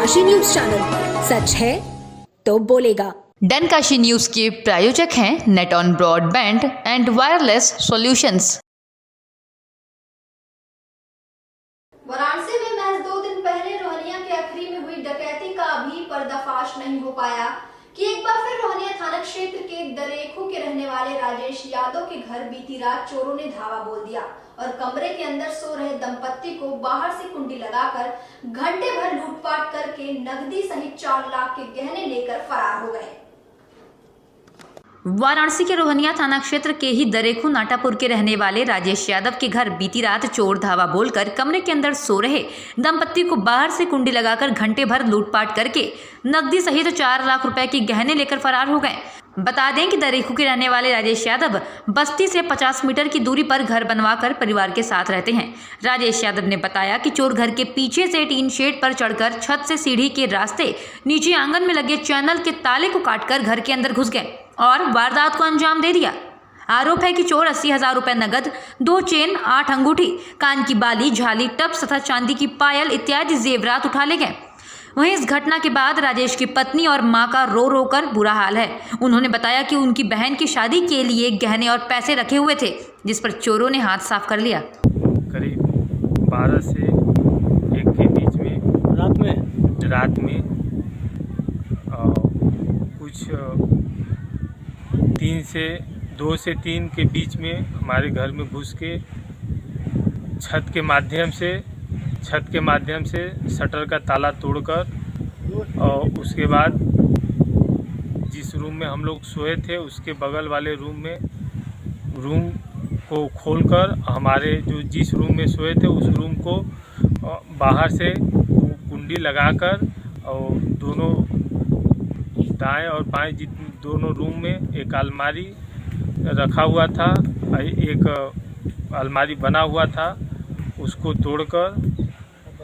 Kashi news channel, सच है तो बोलेगा। डन काशी न्यूज के प्रायोजक हैं net on broadband and wireless solutions. Varanasi में महज 2 दिन पहले रोहनिया के अखरी में हुई डकैती का अभी पर्दाफाश नहीं हो पाया कि एक बार फिर रोहनिया थाना क्षेत्र के दरेखू के रहने वाले राजेश यादव के घर बीती रात चोरों ने धावा बोल दिया और कमरे के अंदर सो रहे दंपत्ति को बाहर से कुंडी लगाकर घंटे भर लूटपाट करके नकदी सहित 4 लाख के गहने लेकर फरार हो गए। वाराणसी के रोहनिया थाना क्षेत्र के ही दरेखू नाटापुर के रहने वाले राजेश यादव के घर बीती रात चोर धावा बोलकर कमरे के अंदर सो रहे दंपत्ति को बाहर से कुंडी लगाकर घंटे भर लूटपाट करके नकदी सहित 4 लाख रुपए के गहने लेकर फरार हो गए। बता दें कि दरेखू के रहने वाले राजेश यादव बस्ती से 50 मीटर की दूरी पर घर बनवाकर परिवार के साथ रहते हैं। राजेश यादव ने बताया कि चोर घर के पीछे से टीन शेड पर चढ़कर छत से सीढ़ी के रास्ते नीचे आंगन में लगे चैनल के ताले को काटकर घर के अंदर घुस गए और वारदात को अंजाम दे दिया। आरोप है कि चोर 80,000 रुपए नगद, 2 चेन, 8 अंगूठी, कान की बाली, झाली, टप्स तथा चांदी की पायल इत्यादि जेवरात उठा ले गए। वहीं इस घटना के बाद राजेश की पत्नी और मां का रो रो कर बुरा हाल है। उन्होंने बताया कि उनकी बहन की शादी के लिए गहने और पैसे रखे हुए थे, जिस पर चोरों ने हाथ साफ कर लिया। करीब 12 से 1 के बीच में रात में कुछ 2 से 3 के बीच में हमारे घर में घुस के छत के माध्यम से शटर का ताला तोड़कर और उसके बाद जिस रूम में हम लोग सोए थे उसके बगल वाले रूम को खोलकर हमारे जिस रूम में सोए थे उस रूम को बाहर से कुंडी लगाकर और दोनों दाएं और बाएं दोनों रूम में एक अलमारी रखा हुआ था, एक अलमारी बना हुआ था, उसको तोड़कर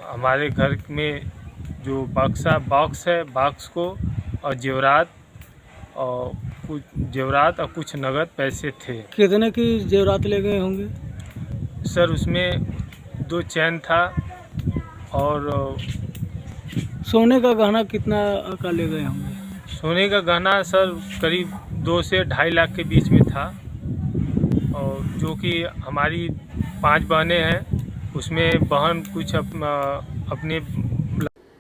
हमारे घर में जो बॉक्स को और जेवरात और कुछ नगद पैसे थे। कितने की जेवरात ले गए होंगे सर? उसमें 2 चैन था और सोने का गहना कितना का ले गए होंगे? सोने का गहना सर करीब 2 से 2.5 लाख के बीच में था और जो कि हमारी 5 बहनें हैं उसमें बहन कुछ अपने।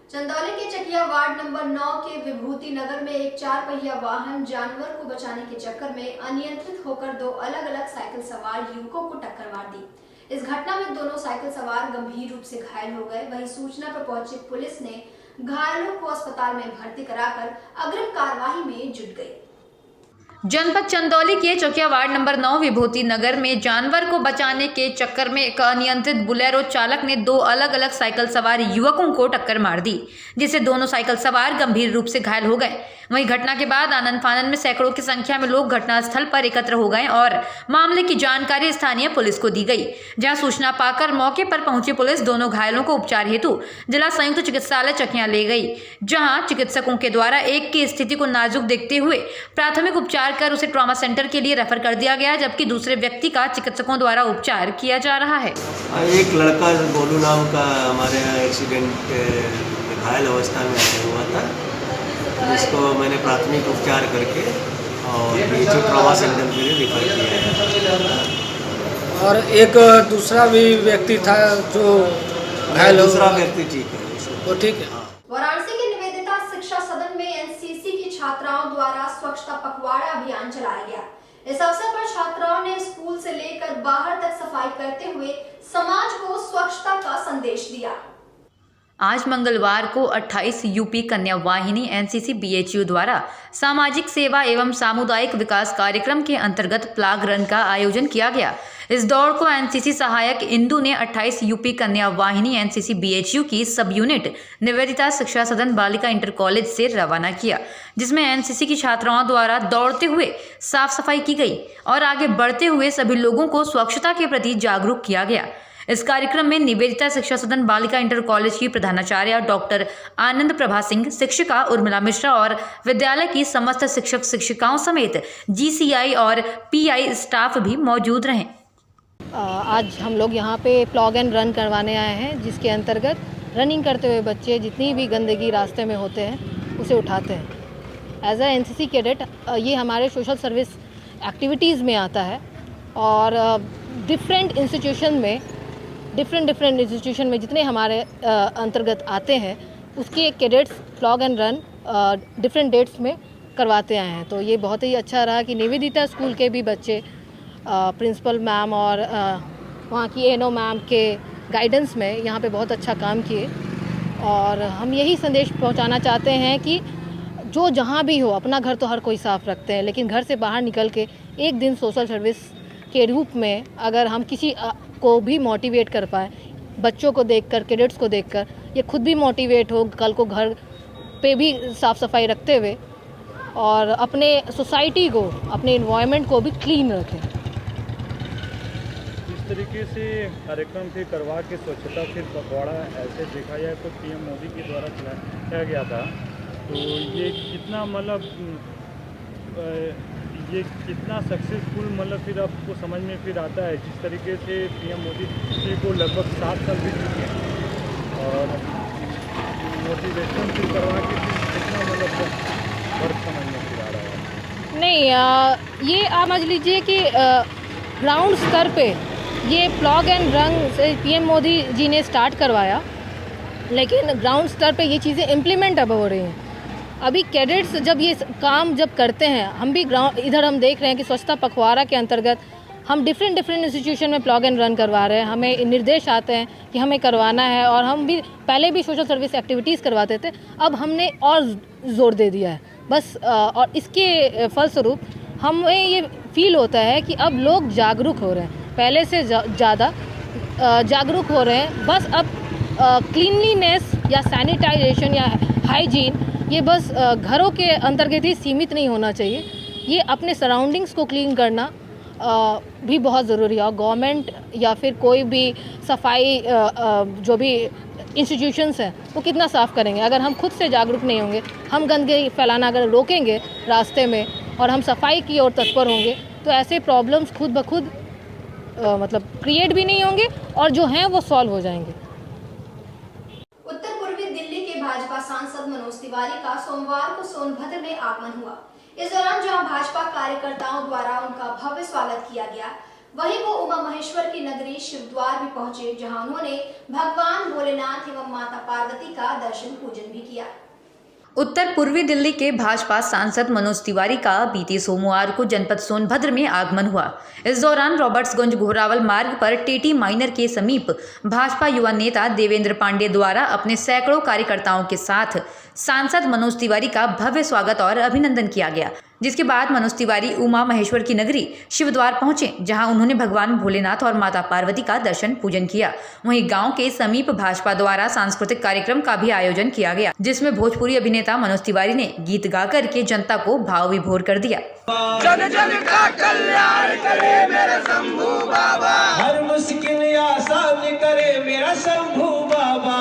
चंदौली के चकिया वार्ड नंबर 9 के विभूति नगर में एक 4 पहिया वाहन जानवर को बचाने के चक्कर में अनियंत्रित होकर 2 अलग-अलग साइकिल सवार युवकों को टक्कर मार दी। इस घटना में दोनों साइकिल सवार गंभीर रूप से घायल हो गए। वहीं सूचना पर पहुंची पुलिस ने घायलों को अस्पताल में भर्ती कराकर अग्रिम कार्रवाई में जुट गई। जनपद चंदौली के चकिया वार्ड नंबर 9 विभूति नगर में जानवर को बचाने के चक्कर में एक अनियंत्रित बुलेरो चालक ने 2 अलग अलग साइकिल सवार युवकों को टक्कर मार दी, जिससे दोनों साइकिल सवार गंभीर रूप से घायल हो गए। वहीं घटना के बाद आनंद फानन में सैकड़ों की संख्या में लोग घटनास्थल पर एकत्र हो गए और मामले की जानकारी स्थानीय पुलिस को दी गई। जहां सूचना पाकर मौके पर पहुंची पुलिस दोनों घायलों को उपचार हेतु जिला संयुक्त चिकित्सालय चकिया ले गई, जहां चिकित्सकों के द्वारा एक की स्थिति को नाजुक देखते हुए प्राथमिक उपचार कर उसे ट्रॉमा सेंटर के लिए रेफर कर दिया गया, जबकि दूसरे व्यक्ति का चिकित्सकों द्वारा उपचार किया जा रहा है। एक लड़का गोलू नाम का हमारे यहाँ एक्सीडेंट घायल अवस्था में हुआ था, जिसको मैंने प्राथमिक उपचार करके और जो ट्रॉमा सेंटर के लिए रेफर किया है। और एक दूसरा भी व्यक्ति था जो घायल हो। दूसरा व्यक्ति ठीक है, वो ठीक है। वाराणसी के निवेदिता शिक्षा सदन में एनसीसी की छात्राओं द्वारा स्वच्छता पखवाड़ा अभियान चलाया गया। इस अवसर पर छात्राओं ने स्कूल से लेकर बाहर तक सफाई करते हुए समाज को स्वच्छता का संदेश दिया। आज मंगलवार को 28 यूपी कन्या वाहिनी एनसीसी बीएचयू द्वारा सामाजिक सेवा एवं सामुदायिक विकास कार्यक्रम के अंतर्गत प्लाग रन का आयोजन किया गया। इस दौड़ को एनसीसी सहायक इंदु ने 28 यूपी कन्या वाहिनी एनसीसी बीएचयू की सब यूनिट निवेदिता शिक्षा सदन बालिका इंटर कॉलेज से रवाना किया, जिसमें एनसीसी की छात्राओं द्वारा दौड़ते हुए साफ सफाई की गई और आगे बढ़ते हुए सभी लोगों को स्वच्छता के प्रति जागरूक किया गया। इस कार्यक्रम में निवेदिता शिक्षा सदन बालिका इंटर कॉलेज की प्रधानाचार्य डॉक्टर आनंद प्रभा सिंह, शिक्षिका उर्मिला मिश्रा और विद्यालय की समस्त शिक्षक शिक्षिकाओं समेत जीसीआई और पीआई स्टाफ भी मौजूद रहे। आज हम लोग यहाँ पे प्लॉग एंड रन करवाने आए हैं, जिसके अंतर्गत रनिंग करते हुए बच्चे जितनी भी गंदगी रास्ते में होते हैं उसे उठाते हैं। एज अ एनसीसी कैडेट ये हमारे सोशल सर्विस एक्टिविटीज़ में आता है और डिफरेंट इंस्टीट्यूशन में जितने हमारे अंतर्गत आते हैं उसके cadets flag and run different dates में करवाते आए हैं। तो ये बहुत ही अच्छा रहा कि निवेदिता स्कूल के भी बच्चे प्रिंसिपल मैम और वहाँ की एनओ मैम के गाइडेंस में यहाँ पे बहुत अच्छा काम किए। और हम यही संदेश पहुँचाना चाहते हैं कि जो जहाँ भी हो, अपना घर तो हर कोई साफ़ रखते हैं, लेकिन घर से बाहर निकल के एक दिन सोशल सर्विस के रूप में अगर हम किसी को भी मोटिवेट कर पाए, बच्चों को देखकर, कैडेट्स को देखकर ये खुद भी मोटिवेट हो, कल को घर पे भी साफ़ सफाई रखते हुए और अपने सोसाइटी को, अपने इन्वायरमेंट को भी क्लीन रखें। इस तरीके से कार्यक्रम फिर करवा के स्वच्छता फिर पखवाड़ा ऐसे देखा जाए तो पीएम मोदी के द्वारा चलाया गया था। तो ये कितना मतलब ये कितना सक्सेसफुल मतलब फिर आपको समझ में फिर आता है, जिस तरीके से पीएम मोदी जी को लगभग 7 साल बीत चुके हैं और मोटिवेशन फिर करवा के फिर कितना मतलब वर्क समझ में फिर आ रहा है। नहीं, ये आप समझ लीजिए कि ग्राउंड स्तर पे ये फ्लॉग एंड रन से पीएम मोदी जी ने स्टार्ट करवाया, लेकिन ग्राउंड स्तर पे ये चीज़ें इम्प्लीमेंट अब हो रही हैं। अभी कैडेट्स जब ये काम जब करते हैं, हम भी ग्राउंड इधर हम देख रहे हैं कि स्वच्छता पखवाड़ा के अंतर्गत हम डिफरेंट इंस्टीट्यूशन में फ्लॉग एंड रन करवा रहे हैं। हमें निर्देश आते हैं कि हमें करवाना है और हम भी पहले भी सोशल सर्विस एक्टिविटीज़ करवाते थे, अब हमने और ज़ोर दे दिया है बस। और इसके फलस्वरूप हमें ये फील होता है कि अब लोग जागरूक हो रहे हैं, पहले से ज़्यादा जागरूक हो रहे हैं। बस अब क्लीनलीनेस या सैनिटाइजेशन या हाइजीन ये बस घरों के अंतर्गत ही सीमित नहीं होना चाहिए, ये अपने सराउंडिंग्स को क्लीन करना भी बहुत ज़रूरी है। और गवर्नमेंट या फिर कोई भी सफाई जो भी इंस्टीट्यूशंस हैं वो कितना साफ़ करेंगे अगर हम खुद से जागरूक नहीं होंगे। हम गंदगी फैलाना अगर रोकेंगे रास्ते में और हम सफाई की ओर तत्पर होंगे तो ऐसे प्रॉब्लम्स खुद ब खुद मतलब क्रिएट भी नहीं होंगे और जो हैं वो सॉल्व हो जाएंगे। उत्तर पूर्वी दिल्ली के भाजपा सांसद मनोज तिवारी का सोमवार को सोनभद्र में आगमन हुआ। इस दौरान जहां भाजपा कार्यकर्ताओं द्वारा उनका भव्य स्वागत किया गया, वहीं वो उमा महेश्वर की नगरी शिवद्वार भी पहुंचे, जहां उन्होंने भगवान भोलेनाथ एवं माता पार्वती का दर्शन पूजन भी किया। उत्तर पूर्वी दिल्ली के भाजपा सांसद मनोज तिवारी का बीते सोमवार को जनपद सोनभद्र में आगमन हुआ। इस दौरान रॉबर्ट्सगंज घोरावल मार्ग पर टेटी माइनर के समीप भाजपा युवा नेता देवेंद्र पांडे द्वारा अपने सैकड़ों कार्यकर्ताओं के साथ सांसद मनोज तिवारी का भव्य स्वागत और अभिनंदन किया गया, जिसके बाद मनोज तिवारी उमा महेश्वर की नगरी शिवद्वार पहुंचे, जहां उन्होंने भगवान भोलेनाथ और माता पार्वती का दर्शन पूजन किया। वहीं गांव के समीप भाजपा द्वारा सांस्कृतिक कार्यक्रम का भी आयोजन किया गया, जिसमें भोजपुरी अभिनेता मनोज तिवारी ने गीत गाकर के जनता को भाव विभोर कर दिया। जन जन का कल्याण करे मेरा शंभू बाबा, हर मुश्किल आसान करे मेरा शंभू बाबा।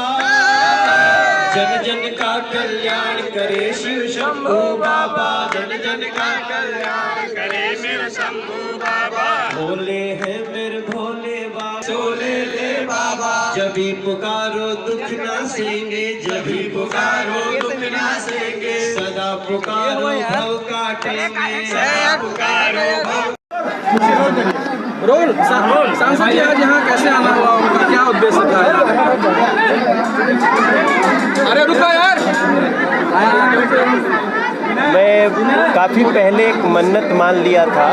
जन जन का कल्याण करे शिव शंभू बाबा, जन जन का कल्याण करे मेरा शंभू बाबा। भोले हैं मेरे भोले बाबा, सोले ले बाबा, जब भी पुकारो दुख ना सेंगे, जब भी पुकारो दुख ना सेंगे, सदा पुकारो भव काटेंगे, सदा पुकारो भव। रोल सांसद जी आज यहाँ कैसे आना हुआ, उनका क्या उद्देश्य था? अरे रुको यार, मैं काफ़ी पहले एक मन्नत मान लिया था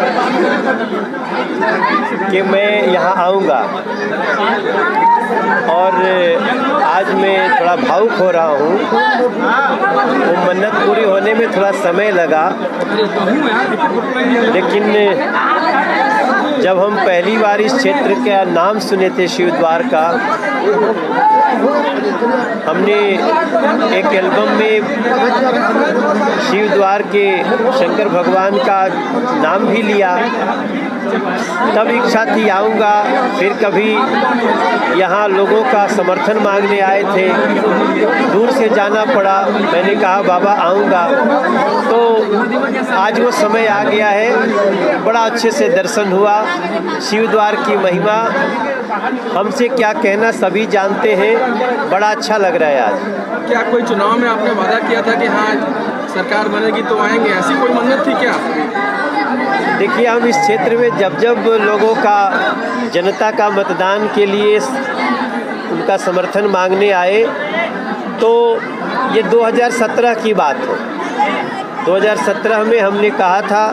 कि मैं यहाँ आऊँगा और आज मैं थोड़ा भावुक हो रहा हूँ। वो मन्नत पूरी होने में थोड़ा समय लगा, लेकिन जब हम पहली बार इस क्षेत्र का नाम सुने थे शिवद्वार का, हमने एक एल्बम में शिवद्वार के शंकर भगवान का नाम भी लिया तब इच्छा थी आऊँगा, फिर कभी यहाँ लोगों का समर्थन मांगने आए थे, दूर से जाना पड़ा। मैंने कहा बाबा आऊँगा, तो आज वो समय आ गया है। बड़ा अच्छे से दर्शन हुआ। शिव द्वार की महिमा हमसे क्या कहना, सभी जानते हैं। बड़ा अच्छा लग रहा है आज। क्या कोई चुनाव में आपने वादा किया था कि हाँ सरकार बनेगी तो आएंगे, ऐसी कोई मन्नत थी क्या? देखिए, हम इस क्षेत्र में जब जब लोगों का, जनता का मतदान के लिए उनका समर्थन मांगने आए, तो ये 2017 की बात है। 2017 में हमने कहा था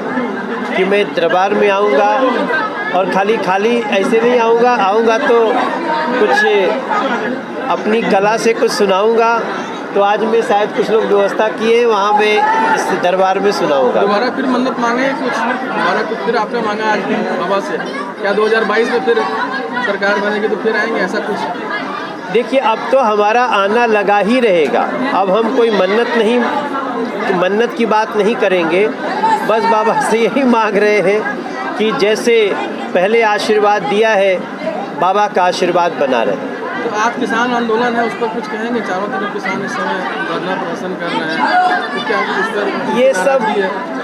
कि मैं दरबार में आऊँगा, और खाली ऐसे नहीं आऊँगा तो कुछ अपनी कला से कुछ सुनाऊँगा। तो आज मैं शायद कुछ लोग व्यवस्था किए, वहाँ मैं इस दरबार में सुनाऊँगा। दोबारा फिर मन्नत मांगे दोबारा कुछ फिर आपने मांगा आज बाबा से? क्या 2022 में फिर सरकार बनेगी तो फिर आएंगे, ऐसा कुछ? देखिए, अब तो हमारा आना लगा ही रहेगा। अब हम कोई मन्नत की बात नहीं करेंगे। बस बाबा से यही मांग रहे हैं कि जैसे पहले आशीर्वाद दिया है, बाबा का आशीर्वाद बना रहे। तो आज किसान आंदोलन है, उस पर कुछ कहेंगे? चारों तरफ किसान इस समय धरना प्रदर्शन कर रहे हैं, तो क्या इस पर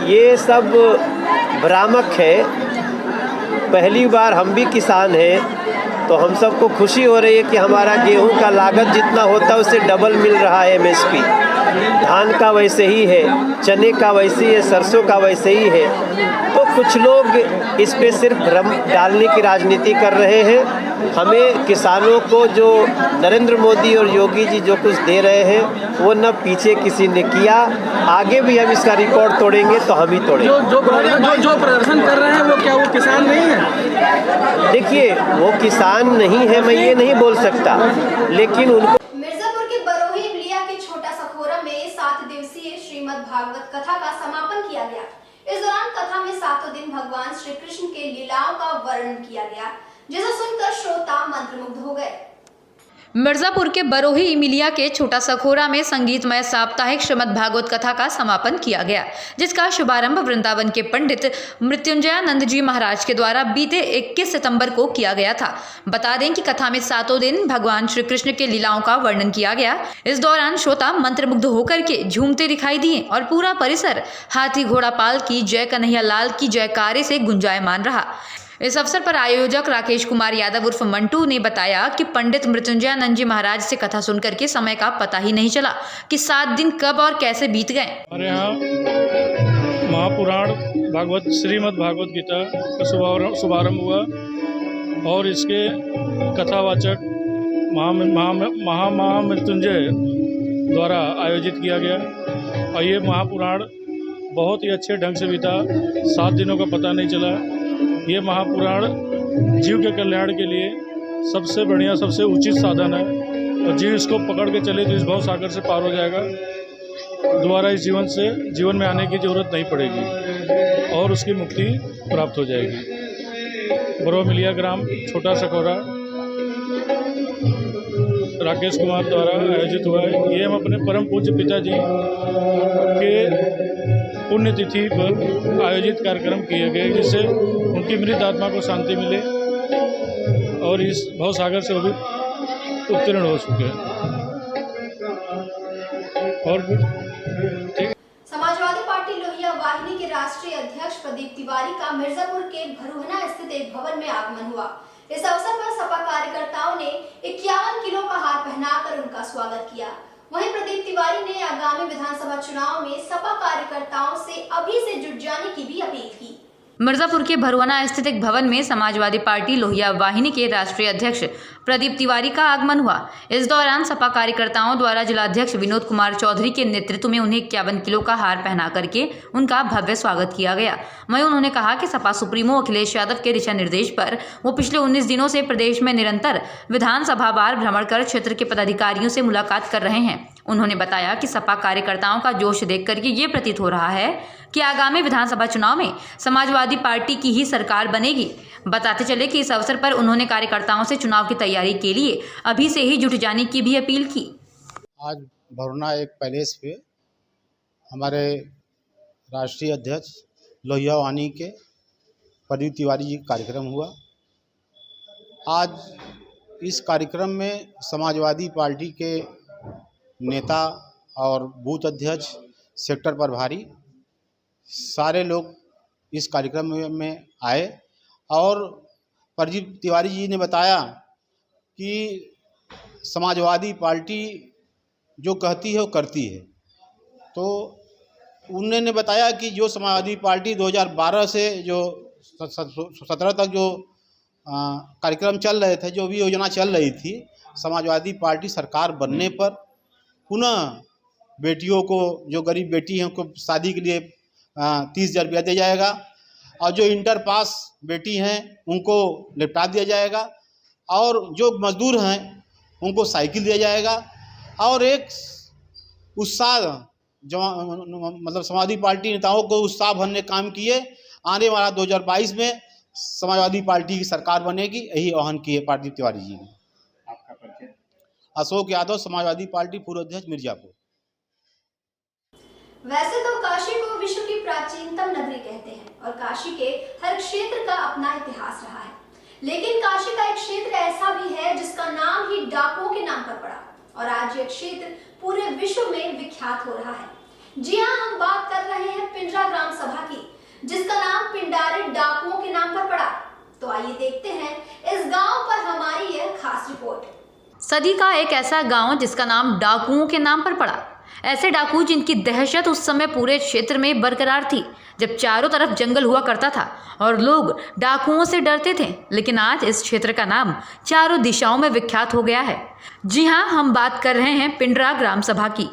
ये सब भ्रामक है। पहली बार हम भी किसान हैं, तो हम सबको खुशी हो रही है कि हमारा गेहूं का लागत जितना होता है उससे डबल मिल रहा है। MSP धान का वैसे ही है, चने का वैसे ही है, सरसों का वैसे ही है। तो कुछ लोग इस पे सिर्फ भ्रम डालने की राजनीति कर रहे हैं। हमें किसानों को जो नरेंद्र मोदी और योगी जी जो कुछ दे रहे हैं, वो न पीछे किसी ने किया। आगे भी हम इसका रिकॉर्ड तोड़ेंगे तो हम ही तोड़ेंगे। जो प्रदर्शन कर रहे हैं वो किसान नहीं है? देखिए, वो किसान नहीं है, मैं ये नहीं बोल सकता, लेकिन उनको मिर्जापुर के बरोही इमलिया के छोटा सखोरा में 7 दिवसीय श्रीमद् भागवत कथा का समापन किया गया। इस दौरान कथा में 7 दिन भगवान श्री कृष्ण के लीलाओं का वर्णन किया गया, जिसे सुनकर श्रोता मंत्रमुग्ध हो गए। मिर्जापुर के बरोही इमिलिया के छोटा सखोरा में संगीतमय साप्ताहिक श्रीमद् भागवत कथा का समापन किया गया, जिसका शुभारंभ वृंदावन के पंडित मृत्युंजयानंद जी महाराज के द्वारा बीते 21 सितंबर को किया गया था। बता दें कि कथा में 7 दिन भगवान श्री कृष्ण के लीलाओं का वर्णन किया गया। इस दौरान श्रोता मंत्रमुग्ध होकर के झूमते दिखाई दिए और पूरा परिसर हाथी घोड़ा पाल की जय कन्हैया लाल की जयकारे से गुंजायमान रहा। इस अवसर पर आयोजक राकेश कुमार यादव उर्फ मंटू ने बताया कि पंडित मृत्युंजयानंद जी महाराज से कथा सुनकर के समय का पता ही नहीं चला कि 7 दिन कब और कैसे बीत गए। हमारे यहाँ महापुराण भागवत श्रीमद् भागवत गीता का शुभारंभ हुआ और इसके कथावाचक महामृत्युंजय द्वारा आयोजित किया गया और ये महापुराण बहुत ही अच्छे ढंग से बीता। 7 दिनों का पता नहीं चला। ये महापुराण जीव के कल्याण के लिए सबसे बढ़िया, सबसे उचित साधन है और जीव इसको पकड़ के चले तो इस भव सागर से पार हो जाएगा। दोबारा इस जीवन में आने की ज़रूरत नहीं पड़ेगी और उसकी मुक्ति प्राप्त हो जाएगी। बरोमिलिया ग्राम छोटा सखोरा राकेश कुमार द्वारा आयोजित हुआ है। ये हम अपने परम पूज्य पिताजी के पुण्यतिथि पर आयोजित कार्यक्रम किए गए, जिससे उनकी मृत आत्मा को शांति मिले और इस भवसागर से वो भी उत्तीर्ण हो चुके हैं। और समाजवादी पार्टी लोहिया वाहिनी के राष्ट्रीय अध्यक्ष प्रदीप तिवारी का मिर्जापुर के भरूहना स्थित एक भवन में आगमन हुआ। इस अवसर पर सपा कार्यकर्ताओं ने 51 किलो का हार पहनाकर उनका स्वागत किया। वहीं प्रदीप तिवारी ने आगामी विधानसभा चुनाव में सपा कार्यकर्ताओं से अभी से जुट जाने की भी अपील की। मिर्जापुर के भरुआना स्थित एक भवन में समाजवादी पार्टी लोहिया वाहिनी के राष्ट्रीय अध्यक्ष प्रदीप तिवारी का आगमन हुआ। इस दौरान सपा कार्यकर्ताओं द्वारा जिलाध्यक्ष विनोद कुमार चौधरी के नेतृत्व में उन्हें 51 किलो का हार पहना करके उनका भव्य स्वागत किया गया। वहीं उन्होंने कहा कि सपा सुप्रीमो अखिलेश यादव के दिशा निर्देश पर वो पिछले 19 दिनों से प्रदेश में निरंतर विधानसभा वार भ्रमण कर क्षेत्र के पदाधिकारियों से मुलाकात कर रहे हैं। उन्होंने बताया कि सपा कार्यकर्ताओं का जोश देख करके ये प्रतीत हो रहा है कि आगामी विधानसभा चुनाव में समाजवादी पार्टी की ही सरकार बनेगी। बताते चले कि इस अवसर पर उन्होंने कार्यकर्ताओं से चुनाव की तैयारी के लिए अभी से ही जुट जाने की भी अपील की। आज भरुना एक पैलेस पे हमारे राष्ट्रीय अध्यक्ष लोहिया वाहिनी के प्रदीप तिवारी जी का कार्यक्रम हुआ। आज इस कार्यक्रम में समाजवादी पार्टी के नेता और बूथ अध्यक्ष, सेक्टर प्रभारी सारे लोग इस कार्यक्रम में आए और प्रदीप तिवारी जी ने बताया कि समाजवादी पार्टी जो कहती है वो करती है। तो उन्होंने बताया कि जो समाजवादी पार्टी 2012 से जो 17 तक जो कार्यक्रम चल रहे थे, जो भी योजना चल रही थी, समाजवादी पार्टी सरकार बनने पर पुनः बेटियों को, जो गरीब बेटी हैं उनको शादी के लिए 30,000 रुपया दिया जाएगा और जो इंटर पास बेटी हैं उनको लैपटॉप दिया जाएगा और जो मजदूर हैं उनको साइकिल दिया जाएगा और एक उत्साह मतलब समाजवादी पार्टी नेताओं को उत्साह भरने काम किए। आने वाला 2022 में समाजवादी पार्टी की सरकार बनेगी, यही आह्वान किए प्रदीप तिवारी जी ने। आपका परिचय? अशोक यादव, समाजवादी पार्टी पूर्व अध्यक्ष, मिर्जापुर। वैसे तो काशी को विश्व की प्राचीनतम नगरी कहते हैं और काशी के हर क्षेत्र का अपना इतिहास रहा है, लेकिन काशी का एक क्षेत्र ऐसा भी है जिसका नाम ही डाकुओं के नाम पर पड़ा और आज यह क्षेत्र पूरे विश्व में विख्यात हो रहा है। जी हाँ, हम बात कर रहे हैं पिंजरा ग्राम सभा की, जिसका नाम पिंडारी डाकुओं के नाम पर पड़ा। तो आइए देखते हैं इस गांव पर हमारी यह खास रिपोर्ट। सदी का एक ऐसा गांव जिसका नाम डाकुओं के नाम पर पड़ा। ऐसे डाकू जिनकी दहशत उस समय पूरे क्षेत्र में बरकरार थी, जब चारों तरफ जंगल हुआ करता था और लोग डाकुओं से डरते थे। लेकिन आज इस क्षेत्र का नाम चारों दिशाओं में विख्यात हो गया है। जी हाँ, हम बात कर रहे हैं पिंडरा ग्राम सभा की,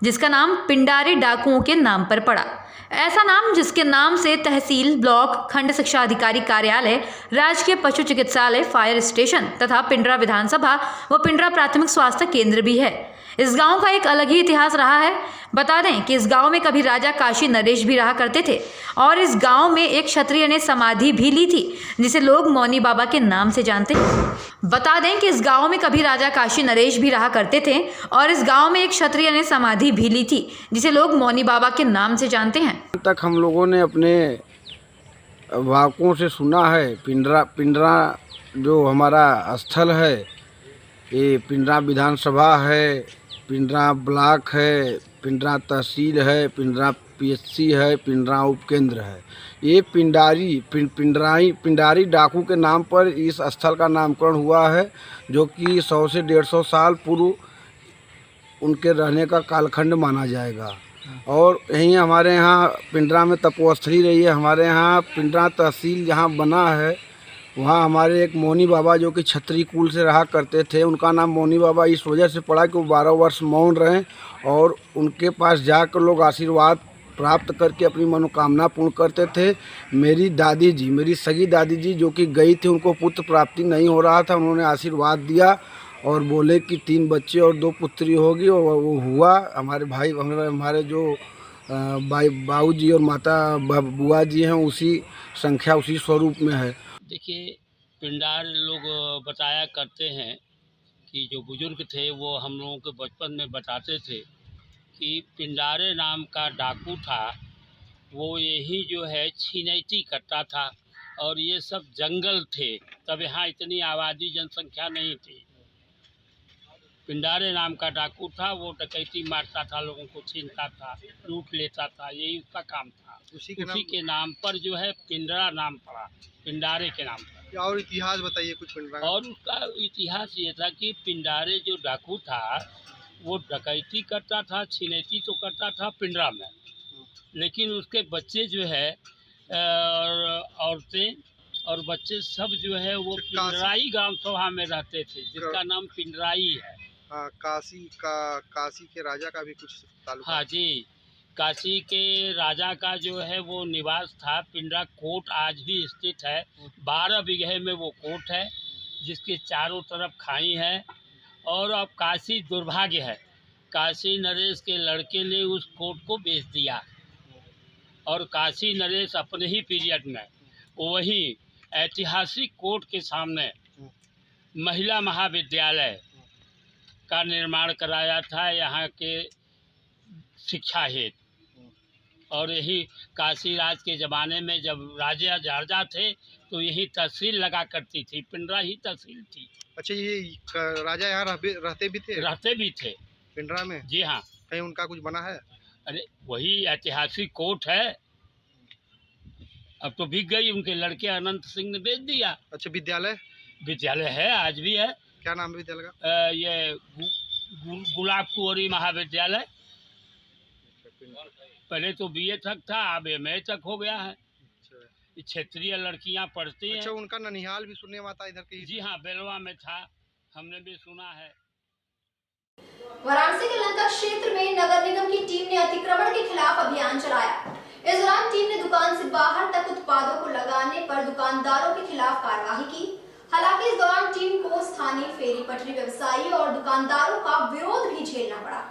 जिसका नाम पिंडारी डाकुओं के नाम पर पड़ा। ऐसा नाम जिसके नाम से तहसील, ब्लॉक, खंड शिक्षा अधिकारी कार्यालय, राजकीय पशु चिकित्सालय, फायर स्टेशन तथा पिंडरा विधानसभा व पिंडरा प्राथमिक स्वास्थ्य केंद्र भी है। इस गांव का एक अलग ही इतिहास रहा है। बता दें कि इस गांव में कभी राजा काशी नरेश भी रहा करते थे और इस गांव में एक क्षत्रिय ने समाधि भी ली थी, जिसे लोग मौनी बाबा के नाम से जानते हैं। बता दें कि इस गांव में कभी राजा काशी नरेश भी रहा करते थे और इस गांव में एक क्षत्रिय ने समाधि भी ली थी, जिसे लोग मौनी बाबा के नाम से जानते हैं। तक हम लोगों ने अपने वाकों से सुना है, पिंडरा जो हमारा स्थल है, ये पिंडरा विधानसभा है, पिंडरा ब्लॉक है, पिंडरा तहसील है, पिंडरा पीएचसी है, पिंडरा उपकेंद्र है। ये पिंडारी डाकू के नाम पर इस स्थल का नामकरण हुआ है, जो कि 100 से 150 साल पूर्व उनके रहने का कालखंड माना जाएगा। और यहीं हमारे यहाँ पिंडरा में तपोस्थली रही है। हमारे यहाँ पिंडरा तहसील जहाँ बना है, वहाँ हमारे एक मौनी बाबा जो कि क्षत्रिय कुल से रहा करते थे, उनका नाम मौनी बाबा इस वजह से पड़ा कि वो 12 वर्ष मौन रहे और उनके पास जाकर लोग आशीर्वाद प्राप्त करके अपनी मनोकामना पूर्ण करते थे। मेरी दादी जी, मेरी सगी दादी जी जो कि गई थी, उनको पुत्र प्राप्ति नहीं हो रहा था, उन्होंने आशीर्वाद दिया और बोले कि 3 बच्चे और 2 पुत्री होगी, और वो हुआ। हमारे भाई, हमारे जो बाबू जी और माता बुआ जी हैं, उसी संख्या, उसी स्वरूप में है। देखिए, पिंडार लोग बताया करते हैं कि जो बुजुर्ग थे वो हम लोगों के बचपन में बताते थे कि पिंडारे नाम का डाकू था, वो यही जो है छिनैती करता था और ये सब जंगल थे, तब यहाँ इतनी आबादी जनसंख्या नहीं थी। पिंडारे नाम का डाकू था, वो डकैती मारता था, लोगों को छीनता था, लूट लेता था, यही उसका काम था। उसी के नाम पर जो है पिंडरा नाम पड़ा, पिंडारे के नाम पर। और इतिहास बताइए कुछ पिंडरा। और उसका इतिहास ये था कि पिंडारे जो डाकू था वो डकैती करता था, छिनैती तो करता था पिंडरा में, लेकिन उसके बच्चे जो है औरतें और बच्चे सब जो है वो पिंडराई ग्राम सभा में रहते थे, जिसका नाम पिंडराई है। हाँ, काशी के राजा का भी कुछ ताल्लुक। हाँ जी, काशी के राजा का जो है वो निवास था। पिंडरा कोट आज भी स्थित है, 12 बीघे में वो कोट है, जिसके चारों तरफ खाई है। और अब काशी दुर्भाग्य है, काशी नरेश के लड़के ने उस कोट को बेच दिया और काशी नरेश अपने ही पीरियड में वही ऐतिहासिक कोट के सामने महिला महाविद्यालय का निर्माण कराया था यहाँ के शिक्षा हेतु। और यही काशी राज के ज़माने में जब राजा राजा थे तो यही तहसील लगा करती थी, पिंडरा ही तहसील थी। अच्छा, ये राजा यहाँ रहते भी थे? रहते भी थे पिंडरा में। जी हाँ। कहीं उनका कुछ बना है? अरे वही ऐतिहासिक कोर्ट है, अब तो बिक गई, उनके लड़के अनंत सिंह ने बेच दिया। अच्छा, विद्यालय? विद्यालय है, आज भी है। क्या नाम है विद्यालय का? ये गुलाब कुंवरी महाविद्यालय। पहले तो बीए तक था, अब एमए तक हो गया है। क्षेत्रीय लड़कियां पढ़ती हैं। अच्छा, उनका ननिहाल भी सुनने में आता इधर की? जी हाँ, बेलवा में था, हमने भी सुना है। वाराणसी के लंका क्षेत्र में नगर निगम की टीम ने अतिक्रमण के खिलाफ अभियान चलाया। इस दौरान टीम ने दुकान से बाहर तक उत्पादों को लगाने पर दुकानदारों के खिलाफ कार्रवाई की। हालांकि इस दौरान टीम को स्थानीय फेरी पटरी व्यवसायी और दुकानदारों का विरोध भी झेलना पड़ा।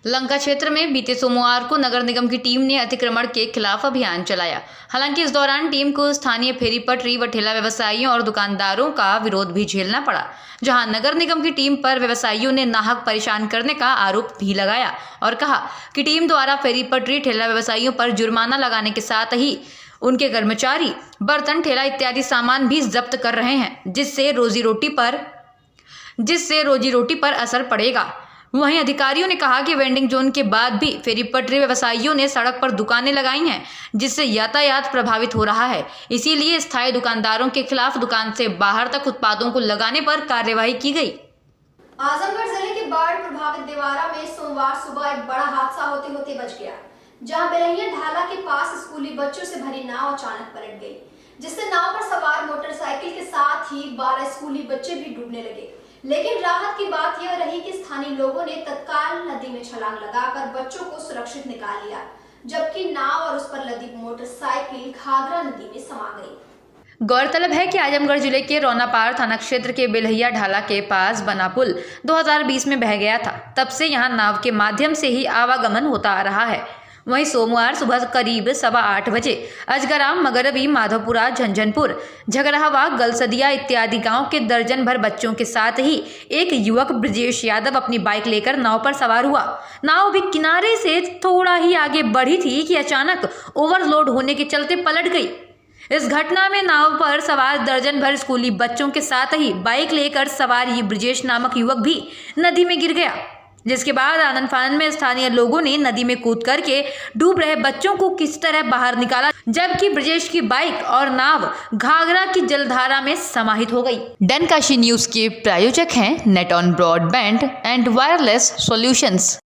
लंका क्षेत्र में बीते सोमवार को नगर निगम की टीम ने अतिक्रमण के खिलाफ अभियान चलाया। हालांकि इस दौरान टीम को स्थानीय फेरी पटरी व ठेला व्यवसायियों और दुकानदारों का विरोध भी झेलना पड़ा, जहां नगर निगम की टीम पर व्यवसायियों ने नाहक परेशान करने का आरोप भी लगाया और कहा कि टीम द्वारा फेरी पटरी ठेला व्यवसायियों पर जुर्माना लगाने के साथ ही उनके कर्मचारी बर्तन, ठेला इत्यादि सामान भी जब्त कर रहे हैं, जिससे रोजी रोटी पर असर पड़ेगा। वहीं अधिकारियों ने कहा कि वेंडिंग जोन के बाद भी फेरी पटरी व्यवसायियों ने सड़क पर दुकानें लगाई हैं, जिससे यातायात प्रभावित हो रहा है। इसीलिए स्थायी दुकानदारों के खिलाफ दुकान से बाहर तक उत्पादों को लगाने पर कार्यवाही की गई। आजमगढ़ जिले के बाढ़ प्रभावित देवारा में सोमवार सुबह एक बड़ा हादसा होते होते बच गया, जहां बेलहिया ढाला के पास स्कूली बच्चों से भरी नाव अचानक पलट गई, जिससे नाव पर सवार मोटरसाइकिल के साथ ही 12 स्कूली बच्चे भी डूबने लगे। लेकिन राहत की बात यह रही कि स्थानीय लोगों ने तत्काल नदी में छलांग लगाकर बच्चों को सुरक्षित निकाल लिया, जबकि नाव और उस पर लदी मोटरसाइकिल घाघरा नदी में समा गई। गौरतलब है कि आजमगढ़ जिले के रौनापार थाना क्षेत्र के बेलहिया ढाला के पास बना पुल 2020 में बह गया था। तब से यहां नाव के माध्यम से ही आवागमन होता आ रहा है। वहीं सोमवार सुबह करीब 8:15 बजे अजगराम, मगरवी, माधवपुरा, झंझनपुर, झगराहवा, गलसदिया इत्यादि गांव के दर्जन भर बच्चों के साथ ही एक युवक ब्रजेश यादव अपनी बाइक लेकर नाव पर सवार हुआ। नाव भी किनारे से थोड़ा ही आगे बढ़ी थी कि अचानक ओवरलोड होने के चलते पलट गई। इस घटना में नाव पर सवार दर्जन भर स्कूली बच्चों के साथ ही बाइक लेकर सवार ये ब्रजेश नामक युवक भी नदी में गिर गया, जिसके बाद आनंद फानन में स्थानीय लोगों ने नदी में कूद करके डूब रहे बच्चों को किस तरह बाहर निकाला, जबकि ब्रजेश की बाइक और नाव घाघरा की जलधारा में समाहित हो गई। डनकाशी न्यूज के प्रायोजक हैं net on broadband and wireless solutions.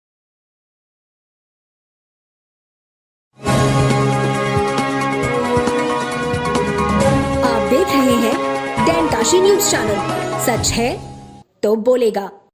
आप देख रहे हैं डनकाशी न्यूज चैनल, सच है तो बोलेगा।